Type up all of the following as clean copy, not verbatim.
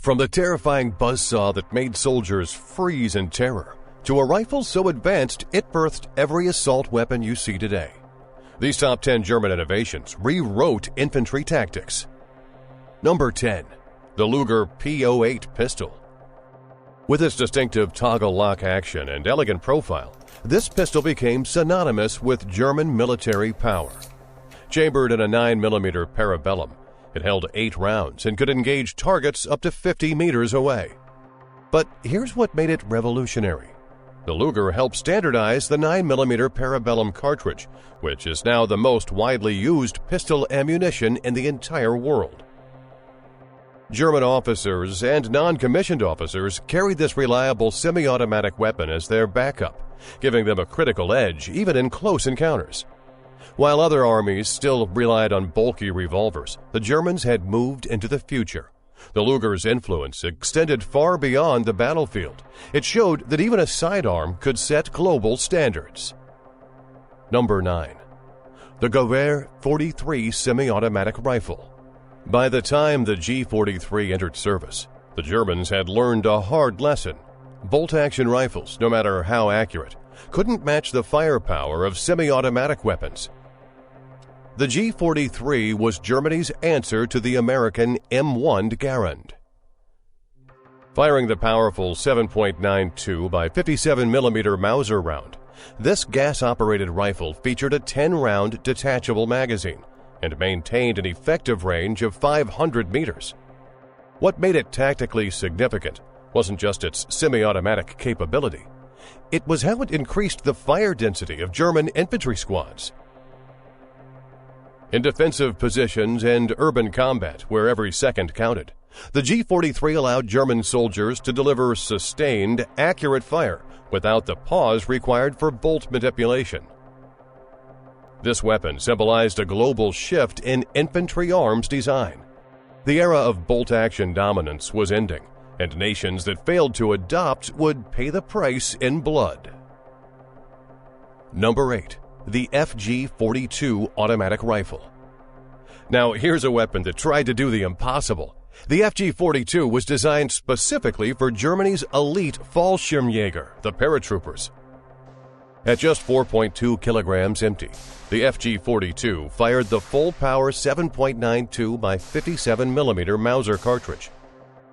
From the terrifying buzzsaw that made soldiers freeze in terror, to a rifle so advanced it birthed every assault weapon you see today. These top 10 German innovations rewrote infantry tactics. Number 10. The Luger P08 pistol. With its distinctive toggle lock action and elegant profile, this pistol became synonymous with German military power. Chambered in a 9mm parabellum, it held 8 rounds and could engage targets up to 50 meters away. But here's what made it revolutionary. The Luger helped standardize the 9mm parabellum cartridge, which is now the most widely used pistol ammunition in the entire world. German officers and non-commissioned officers carried this reliable semi-automatic weapon as their backup, giving them a critical edge even in close encounters. While other armies still relied on bulky revolvers, the Germans had moved into the future. The Luger's influence extended far beyond the battlefield. It showed that even a sidearm could set global standards. Number 9. The Gewehr 43 semi-automatic rifle. By the time the G43 entered service, the Germans had learned a hard lesson. Bolt-action rifles, no matter how accurate, couldn't match the firepower of semi-automatic weapons. The G43 was Germany's answer to the American M1 Garand. Firing the powerful 7.92 by 57mm Mauser round, this gas-operated rifle featured a 10-round detachable magazine and maintained an effective range of 500 meters. What made it tactically significant wasn't just its semi-automatic capability. It was how it increased the fire density of German infantry squads. In defensive positions and urban combat, where every second counted, the G43 allowed German soldiers to deliver sustained, accurate fire without the pause required for bolt manipulation. This weapon symbolized a global shift in infantry arms design. The era of bolt-action dominance was ending, and nations that failed to adopt would pay the price in blood. Number 8. The FG-42 automatic rifle. Now, here's a weapon that tried to do the impossible. The FG-42 was designed specifically for Germany's elite Fallschirmjäger, the Paratroopers. At just 4.2 kilograms empty, the FG-42 fired the full-power 7.92 by 57mm Mauser cartridge.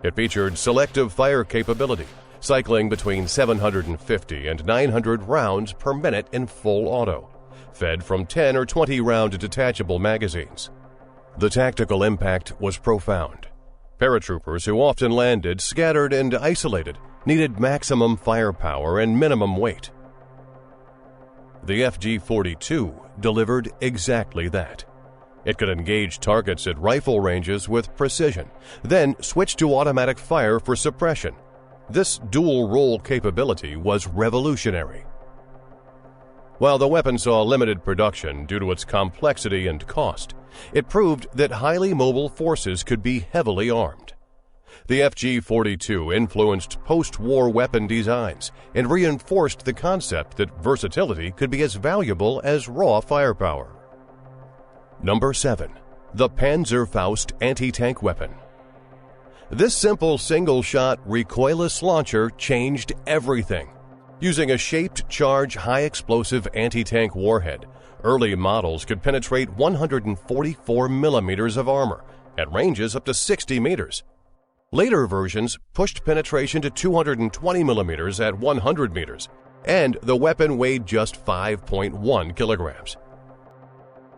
It featured selective fire capability, cycling between 750 and 900 rounds per minute in full auto, fed from 10 or 20-round detachable magazines. The tactical impact was profound. Paratroopers who often landed scattered and isolated needed maximum firepower and minimum weight. The FG-42 delivered exactly that. It could engage targets at rifle ranges with precision, then switch to automatic fire for suppression. This dual-role capability was revolutionary. While the weapon saw limited production due to its complexity and cost, it proved that highly mobile forces could be heavily armed. The FG-42 influenced post-war weapon designs and reinforced the concept that versatility could be as valuable as raw firepower. Number 7. The Panzerfaust anti-tank weapon. This simple single-shot recoilless launcher changed everything. Using a shaped charge high-explosive anti-tank warhead, early models could penetrate 144 millimeters of armor at ranges up to 60 meters. Later versions pushed penetration to 220 millimeters at 100 meters, and the weapon weighed just 5.1 kilograms.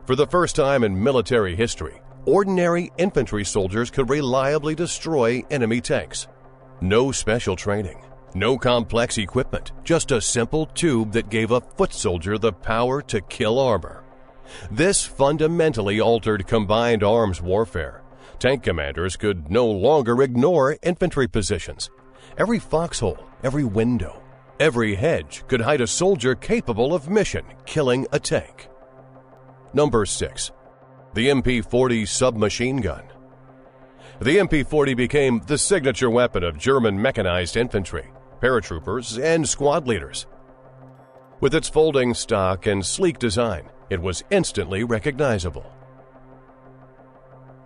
For the first time in military history, ordinary infantry soldiers could reliably destroy enemy tanks. No special training, no complex equipment, just a simple tube that gave a foot soldier the power to kill armor. This fundamentally altered combined arms warfare. Tank commanders could no longer ignore infantry positions. Every foxhole, every window, every hedge could hide a soldier capable of mission killing a tank. Number 6. The MP-40 submachine gun. The MP-40 became the signature weapon of German mechanized infantry, paratroopers, and squad leaders. With its folding stock and sleek design, it was instantly recognizable.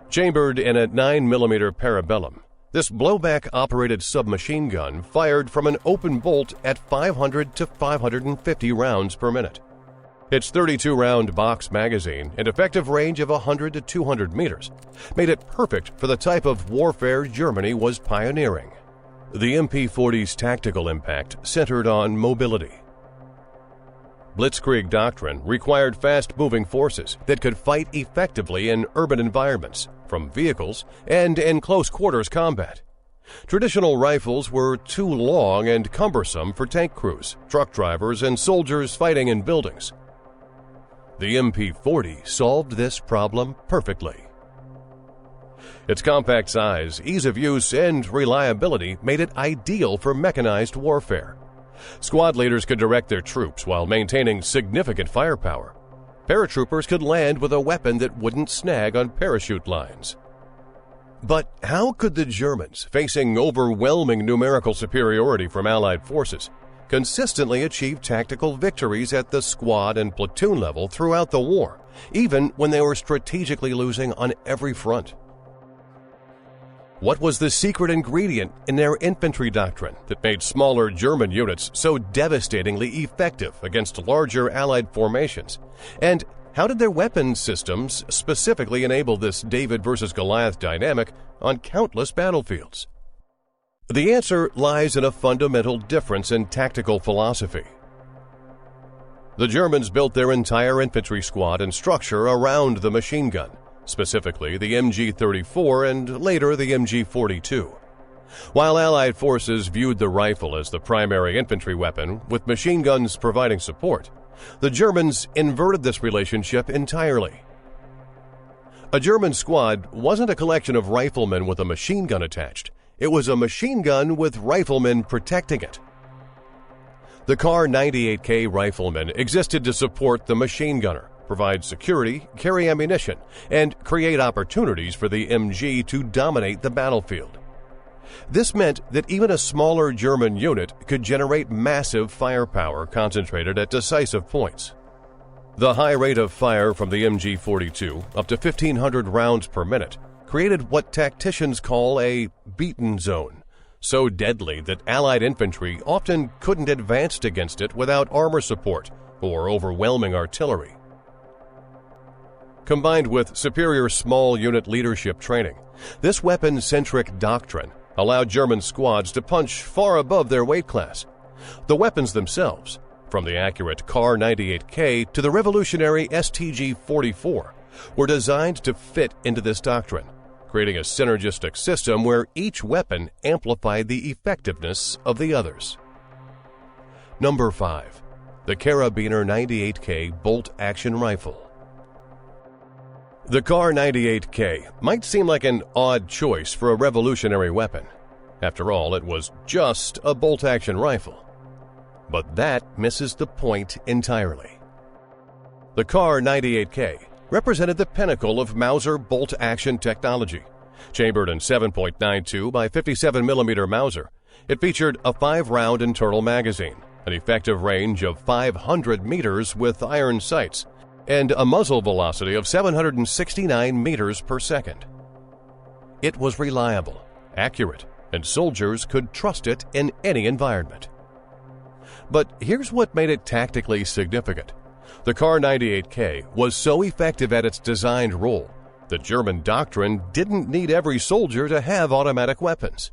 Chambered in a 9mm parabellum, This blowback-operated submachine gun fired from an open bolt at 500 to 550 rounds per minute. Its 32-round box magazine and effective range of 100 to 200 meters made it perfect for the type of warfare Germany was pioneering. The MP-40's tactical impact centered on mobility. Blitzkrieg doctrine required fast-moving forces that could fight effectively in urban environments, from vehicles, and in close-quarters combat. Traditional rifles were too long and cumbersome for tank crews, truck drivers, and soldiers fighting in buildings. The MP-40 solved this problem perfectly. Its compact size, ease of use, and reliability made it ideal for mechanized warfare. Squad leaders could direct their troops while maintaining significant firepower. Paratroopers could land with a weapon that wouldn't snag on parachute lines. But how could the Germans, facing overwhelming numerical superiority from Allied forces, consistently achieve tactical victories at the squad and platoon level throughout the war, even when they were strategically losing on every front? What was the secret ingredient in their infantry doctrine that made smaller German units so devastatingly effective against larger Allied formations? And how did their weapons systems specifically enable this David versus Goliath dynamic on countless battlefields? The answer lies in a fundamental difference in tactical philosophy. The Germans built their entire infantry squad and structure around the machine gun, specifically the MG-34 and later the MG-42. While Allied forces viewed the rifle as the primary infantry weapon, with machine guns providing support, the Germans inverted this relationship entirely. A German squad wasn't a collection of riflemen with a machine gun attached. It was a machine gun with riflemen protecting it. The Kar-98K riflemen existed to support the machine gunner, provide security, carry ammunition, and create opportunities for the MG to dominate the battlefield. This meant that even a smaller German unit could generate massive firepower concentrated at decisive points. The high rate of fire from the MG-42, up to 1,500 rounds per minute, created what tacticians call a beaten zone, so deadly that Allied infantry often couldn't advance against it without armor support or overwhelming artillery. Combined with superior small unit leadership training, this weapon-centric doctrine allowed German squads to punch far above their weight class. The weapons themselves, from the accurate Kar-98K to the revolutionary STG-44, were designed to fit into this doctrine, creating a synergistic system where each weapon amplified the effectiveness of the others. Number 5. The Karabiner 98K bolt-action rifle. The Kar-98K might seem like an odd choice for a revolutionary weapon. After all, it was just a bolt-action rifle. But that misses the point entirely. The Kar-98K represented the pinnacle of Mauser bolt-action technology. Chambered in 7.92 by 57mm Mauser, it featured a 5-round internal magazine, an effective range of 500 meters with iron sights, and a muzzle velocity of 769 meters per second. It was reliable, accurate, and soldiers could trust it in any environment. But here's what made it tactically significant. The Kar-98K was so effective at its designed role that German doctrine didn't need every soldier to have automatic weapons.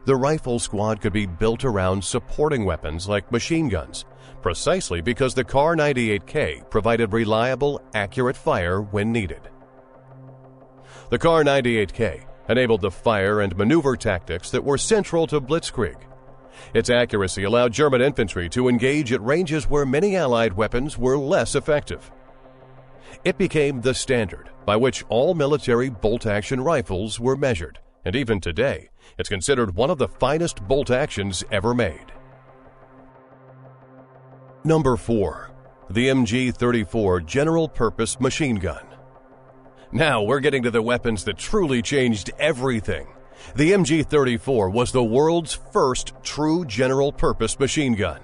The rifle squad could be built around supporting weapons like machine guns, precisely because the Kar-98K provided reliable, accurate fire when needed. The Kar-98K enabled the fire and maneuver tactics that were central to Blitzkrieg. Its accuracy allowed German infantry to engage at ranges where many Allied weapons were less effective. It became the standard by which all military bolt-action rifles were measured, and even today, it's considered one of the finest bolt actions ever made. Number 4. The MG-34 General Purpose Machine Gun. Now we're getting to the weapons that truly changed everything. The MG-34 was the world's first true general-purpose machine gun.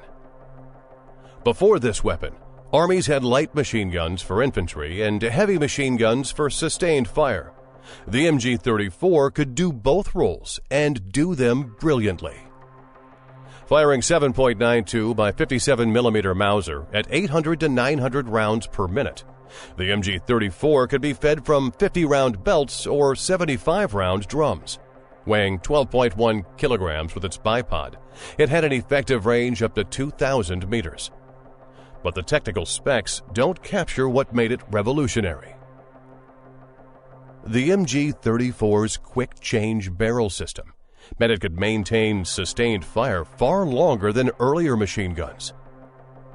Before this weapon, armies had light machine guns for infantry and heavy machine guns for sustained fire. The MG34 could do both roles and do them brilliantly. Firing 7.92 by 57mm Mauser at 800 to 900 rounds per minute, the MG34 could be fed from 50-round belts or 75-round drums. Weighing 12.1 kilograms with its bipod, it had an effective range up to 2,000 meters. But the technical specs don't capture what made it revolutionary. The MG34's quick-change barrel system meant it could maintain sustained fire far longer than earlier machine guns.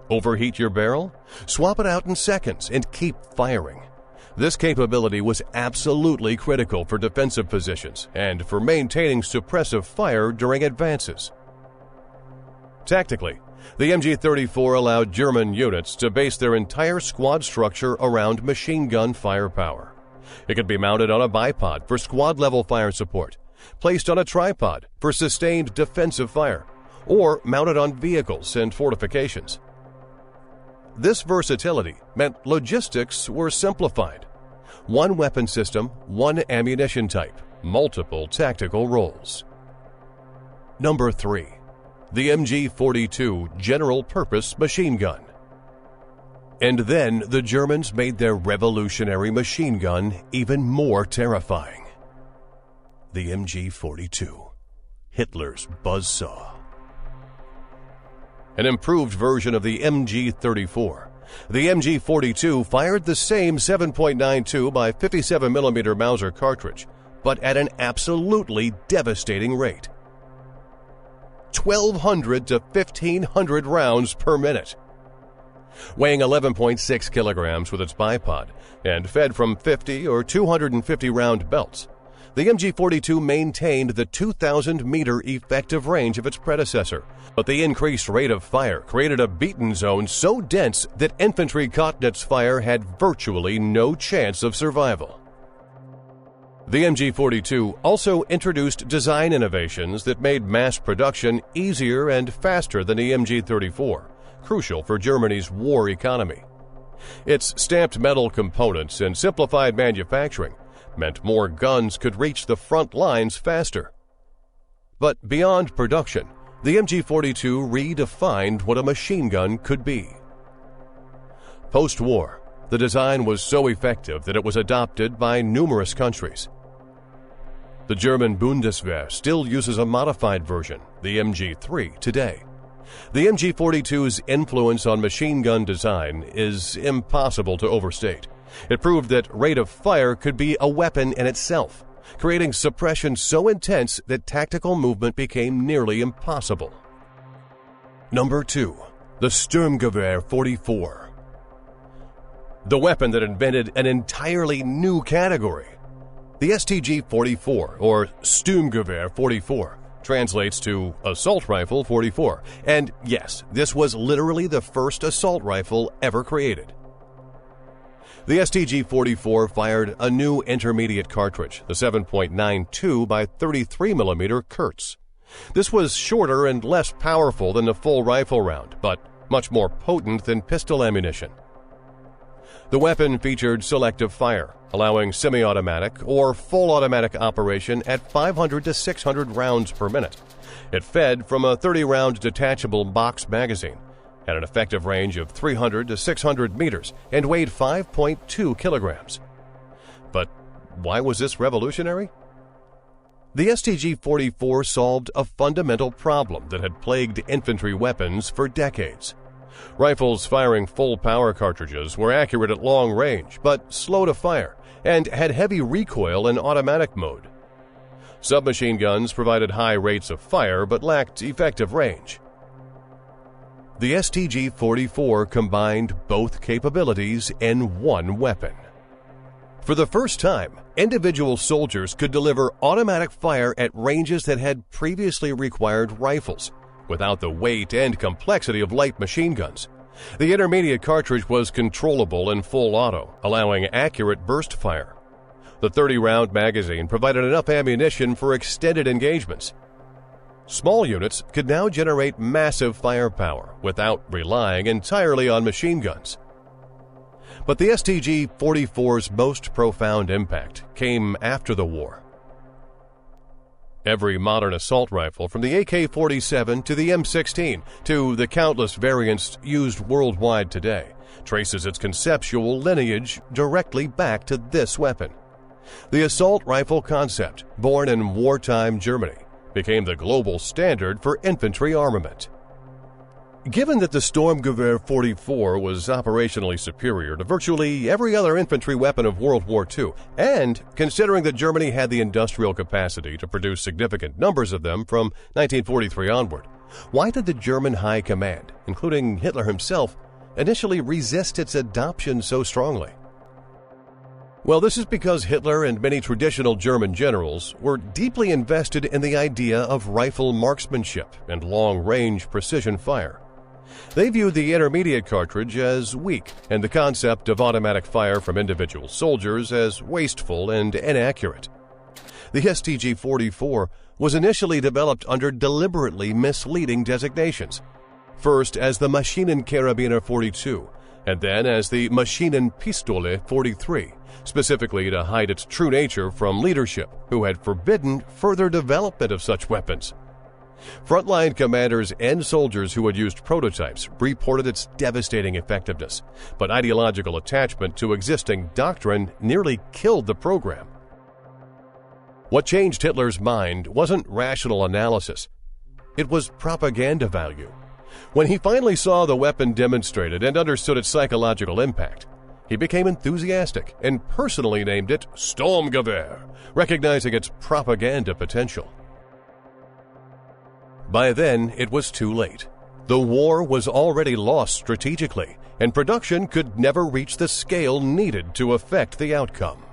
Overheat your barrel? Swap it out in seconds and keep firing. This capability was absolutely critical for defensive positions and for maintaining suppressive fire during advances. Tactically, the MG34 allowed German units to base their entire squad structure around machine gun firepower. It could be mounted on a bipod for squad-level fire support, placed on a tripod for sustained defensive fire, or mounted on vehicles and fortifications. This versatility meant logistics were simplified. One weapon system, one ammunition type, multiple tactical roles. Number 3. The MG42 General Purpose Machine Gun. And then the Germans made their revolutionary machine gun even more terrifying. The MG42, Hitler's Buzzsaw. An improved version of the MG34, the MG42 fired the same 7.92 by 57mm Mauser cartridge, but at an absolutely devastating rate. 1,200 to 1,500 rounds per minute. Weighing 11.6 kilograms with its bipod and fed from 50 or 250 round belts, the MG42 maintained the 2,000-meter effective range of its predecessor, but the increased rate of fire created a beaten zone so dense that infantry caught in its fire had virtually no chance of survival. The MG42 also introduced design innovations that made mass production easier and faster than the MG34, crucial for Germany's war economy. Its stamped metal components and simplified manufacturing meant more guns could reach the front lines faster. But beyond production, the MG42 redefined what a machine gun could be. Post-war, the design was so effective that it was adopted by numerous countries. The German Bundeswehr still uses a modified version, the MG3, today. The MG42's influence on machine gun design is impossible to overstate. It proved that rate of fire could be a weapon in itself, creating suppression so intense that tactical movement became nearly impossible. Number 2. The Sturmgewehr 44. The weapon that invented an entirely new category. The STG-44, or Sturmgewehr 44, translates to Assault Rifle 44, and yes, this was literally the first assault rifle ever created. The STG-44 fired a new intermediate cartridge, the 7.92 by 33mm Kurz. This was shorter and less powerful than the full rifle round, but much more potent than pistol ammunition. The weapon featured selective fire, allowing semi-automatic or full automatic operation at 500 to 600 rounds per minute. It fed from a 30-round detachable box magazine, had an effective range of 300 to 600 meters, and weighed 5.2 kilograms. But why was this revolutionary? The STG-44 solved a fundamental problem that had plagued infantry weapons for decades. Rifles firing full power cartridges were accurate at long range, but slow to fire, and had heavy recoil in automatic mode. Submachine guns provided high rates of fire but lacked effective range. The STG-44 combined both capabilities in one weapon. For the first time, individual soldiers could deliver automatic fire at ranges that had previously required rifles, without the weight and complexity of light machine guns. The intermediate cartridge was controllable in full auto, allowing accurate burst fire. The 30-round magazine provided enough ammunition for extended engagements. Small units could now generate massive firepower without relying entirely on machine guns. But the STG-44's most profound impact came after the war. Every modern assault rifle, from the AK-47 to the M16 to the countless variants used worldwide today, traces its conceptual lineage directly back to this weapon. The assault rifle concept, born in wartime Germany, became the global standard for infantry armament. Given that the Sturmgewehr 44 was operationally superior to virtually every other infantry weapon of World War II, and considering that Germany had the industrial capacity to produce significant numbers of them from 1943 onward, why did the German High Command, including Hitler himself, initially resist its adoption so strongly? Well, this is because Hitler and many traditional German generals were deeply invested in the idea of rifle marksmanship and long-range precision fire. They viewed the intermediate cartridge as weak and the concept of automatic fire from individual soldiers as wasteful and inaccurate. The STG-44 was initially developed under deliberately misleading designations, first as the Maschinenkarabiner 42 and then as the Maschinenpistole 43, specifically to hide its true nature from leadership, who had forbidden further development of such weapons. Frontline commanders and soldiers who had used prototypes reported its devastating effectiveness, but ideological attachment to existing doctrine nearly killed the program. What changed Hitler's mind wasn't rational analysis. It was propaganda value. When he finally saw the weapon demonstrated and understood its psychological impact, he became enthusiastic and personally named it Sturmgewehr, recognizing its propaganda potential. By then, it was too late. The war was already lost strategically, and production could never reach the scale needed to affect the outcome.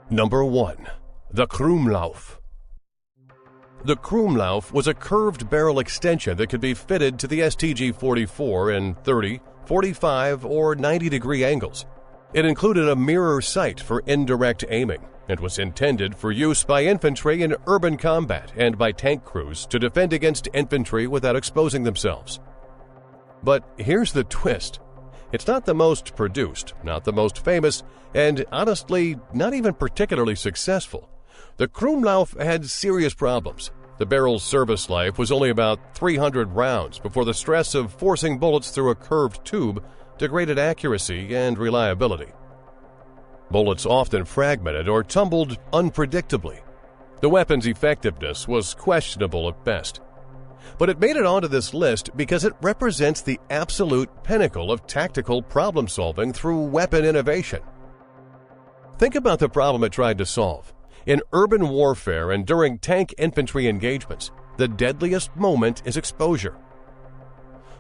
Number 1. The Krummlauf. The Krummlauf was a curved barrel extension that could be fitted to the STG-44 in 30, 45, or 90-degree angles. It included a mirror sight for indirect aiming and was intended for use by infantry in urban combat and by tank crews to defend against infantry without exposing themselves. But here's the twist. It's not the most produced, not the most famous, and honestly, not even particularly successful. The Krummlauf had serious problems. The barrel's service life was only about 300 rounds before the stress of forcing bullets through a curved tube degraded accuracy and reliability. Bullets often fragmented or tumbled unpredictably. The weapon's effectiveness was questionable at best. But it made it onto this list because it represents the absolute pinnacle of tactical problem-solving through weapon innovation. Think about the problem it tried to solve. In urban warfare and during tank infantry engagements, the deadliest moment is exposure.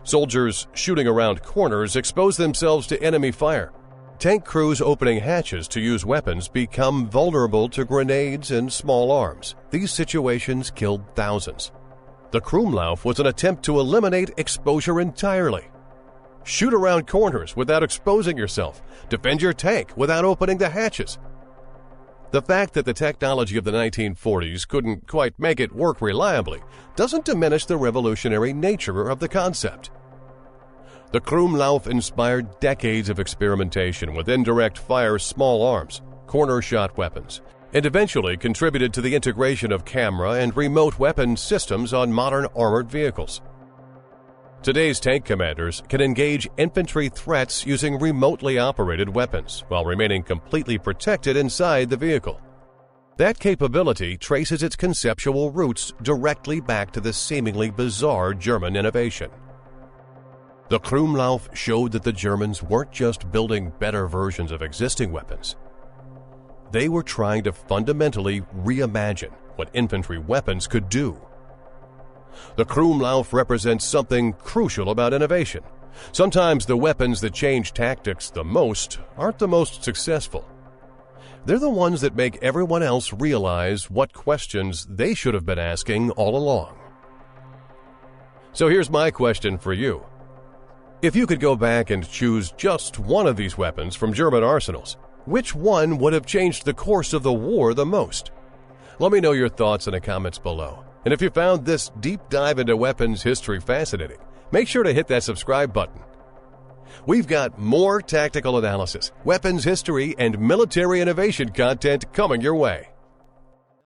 Soldiers shooting around corners expose themselves to enemy fire. Tank crews opening hatches to use weapons become vulnerable to grenades and small arms. These situations killed thousands. The Krummlauf was an attempt to eliminate exposure entirely. Shoot around corners without exposing yourself. Defend your tank without opening the hatches. The fact that the technology of the 1940s couldn't quite make it work reliably doesn't diminish the revolutionary nature of the concept. The Krummlauf inspired decades of experimentation with indirect fire small arms, corner shot weapons, and eventually contributed to the integration of camera and remote weapon systems on modern armored vehicles. Today's tank commanders can engage infantry threats using remotely operated weapons while remaining completely protected inside the vehicle. That capability traces its conceptual roots directly back to the seemingly bizarre German innovation. The Krummlauf showed that the Germans weren't just building better versions of existing weapons. They were trying to fundamentally reimagine what infantry weapons could do. The Krummlauf represents something crucial about innovation. Sometimes the weapons that change tactics the most aren't the most successful. They're the ones that make everyone else realize what questions they should have been asking all along. So here's my question for you. If you could go back and choose just one of these weapons from German arsenals, which one would have changed the course of the war the most? Let me know your thoughts in the comments below. And if you found this deep dive into weapons history fascinating, make sure to hit that subscribe button. We've got more tactical analysis, weapons history, and military innovation content coming your way.